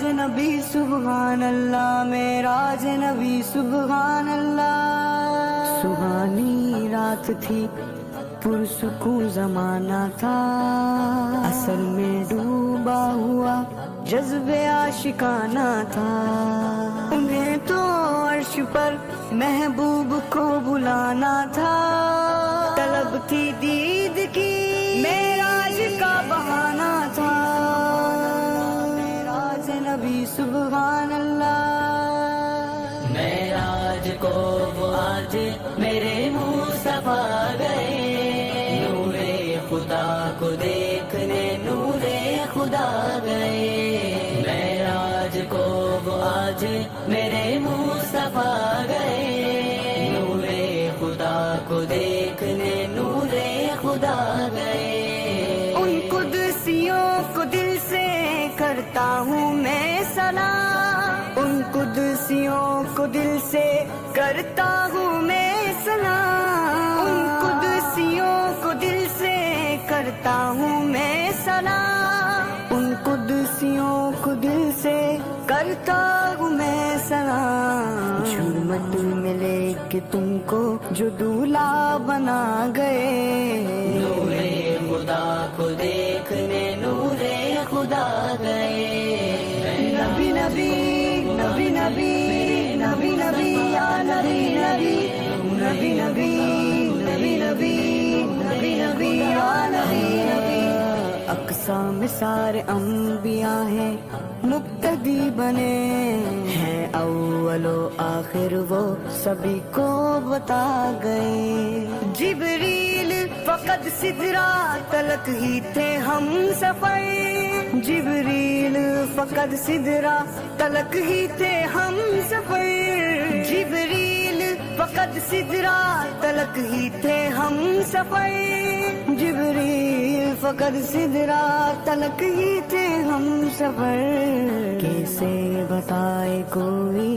معراج نبی سبحان اللہ، معراج نبی سبحان اللہ۔ سہانی رات تھی، پرسکون زمانہ تھا، اصل میں ڈوبا ہوا جذب عاشقانہ تھا۔ انہیں تو عرش پر محبوب کو بلانا تھا، طلب تھی دید کی معراج کا بہانہ تھا۔ معراج نبی سبحان اللہ، معراج کو وہ آج میرے مصطفیٰ گئے، نور خدا کو دیکھنے نور خدا گئے۔ معراج کو وہ آج میرے مصطفیٰ گئے، نور خدا کو دیکھنے نور خدا گئے۔ ان قدسیوں کو دل سے کرتا ہوں میں سلام، ان قدسیوں کو دل سے کرتا ہوں میں سلام، ان قدسیوں کو دل سے کرتا ہوں میں سلام، ان قدسیوں کو دل سے کرتا ہوں میں سلام۔ جھومٹ میں لے کے تم کو جو دولہا بنا گئے، نور خدا کو دیکھنے نور خدا گئے۔ نبی نبی نبی نبی نبی نبی یا نبی نبی نبی نبی نبی نبی نبی نبی یا نبی نبی۔ اقسام سارے انبیاء ہیں مقتدی بنے ہیں، اول و آخر وہ سبھی کو بتا گئے۔ جبریل فقط سدرا تلک ہی تھے ہم سفر، جبریل فقط سدرا تلک ہی تھے ہم سفر، جبریل فقط سدرا تلک ہی تھے ہم سفر، جبریل فقط سدرا تلک ہی تھے ہم سفر۔ کیسے بتائے کوئی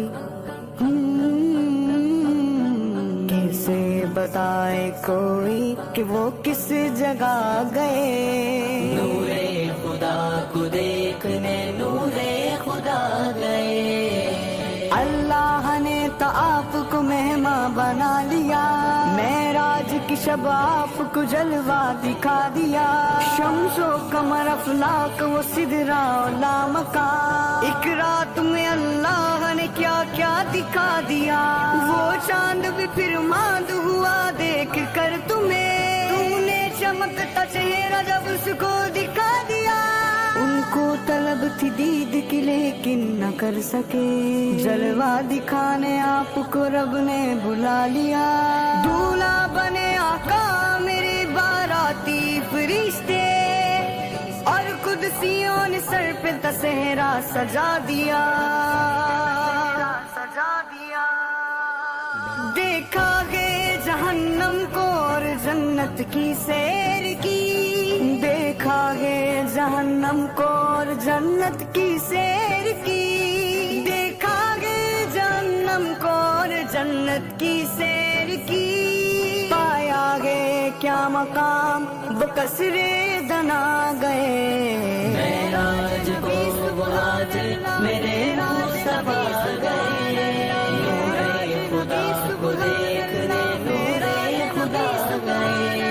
کیسے بتائے کوئی کہ وہ کس جگہ گئے، نور خدا کو دیکھنے نور خدا گئے۔ اللہ نے تو آپ کو مہمان بنا لیا، معراج کی شب آپ کو جلوہ دکھا دیا، شمس و قمر افلاک و سدرا و لامکان، ایک رات میں اللہ نے کیا کیا دکھا دیا۔ وہ چاند بھی پھر ماند ہوا دیکھ کر تمہیں، تم نے چمکتا چہرہ جب اس کو دکھا دیا۔ ان کو طلب تھی دید کی لیکن نہ کر سکے، جلوہ دکھانے آپ کو رب نے بلا لیا۔ دولہا بنے آقا میرے باراتی فرشتے، اور قدسیوں نے سر پہ دسہرا سجا دیا۔ دیکھا گے جہنم کو اور جنت کی سیر کی، دیکھا گے جہنم کو اور جنت کی سیر کی، دیکھا گے جہنم کو اور جنت کی سیر کی، پایا گے کیا مقام وہ قصرے دنا گئے۔ معراج کو وہ آج میرے مصطفیٰ گئے، نور خدا کو دیکھنے نور خدا گئے۔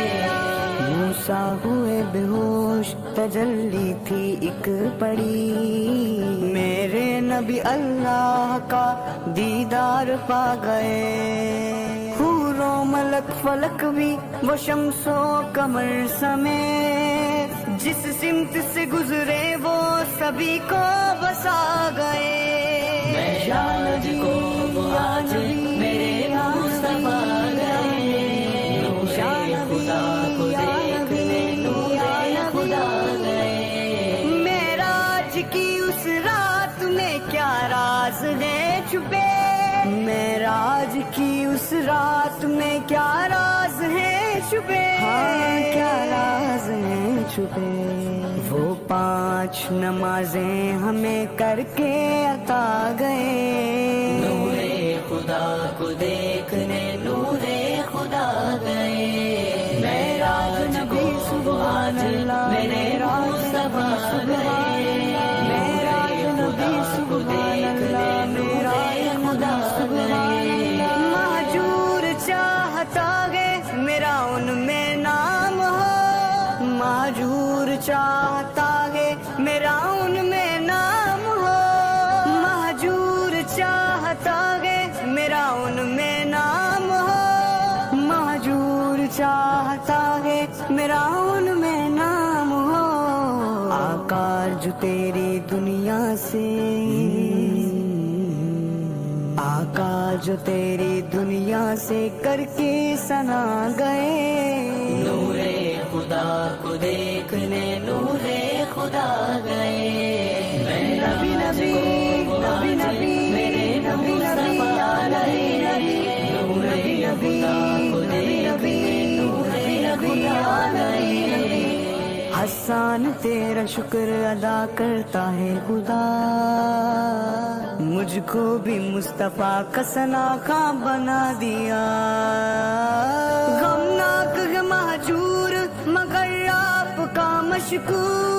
موسیٰ ہوئے بے ہوش تجلی تھی ایک پڑی، میرے نبی اللہ کا دیدار پا گئے۔ حور و ملک فلک بھی وہ شمس و قمر سمیت، جس سمت سے گزرے وہ سبھی کو بسا گئے۔ معراج کو وہ آج میرے مصطفیٰ گئے، نور خدا کو دیکھنے نور خدا گئے۔ معراج کی اس رات میں کیا راز ہے چھپے، معراج کی اس رات میں کیا راز ہے چھپے، ہاں کیا راز ہے چھپے۔ وہ 5 نمازیں ہمیں کر کے عطا گئے، نور خدا کو دیکھنے نور خدا گئے۔ معراج کو وہ آج میرے مصطفیٰ گئے، نور خدا چاہتا ہے میرا ان میں نام ہو، مہجور چاہتا ہے میرا ان میں نام ہو، مہجور چاہتا ہے میرا ان میں نام ہو۔ آقا جو تیری دنیا سے، آقا جو تیری دنیا سے کر کے سنا گئے، نور خدا کو دیکھنے نور خدا گئے، میں نبی نبی نبی نبی میرے نبی مصطفیٰ نبی گئے، نور خدا کو دیکھنے نور خدا گئے۔ حسان تیرا شکر ادا کرتا ہے خدا، مجھ کو بھی مصطفیٰ کا سناخواں بنا دیا، غمناک ہے مہجور مگر آپ کا مشکور،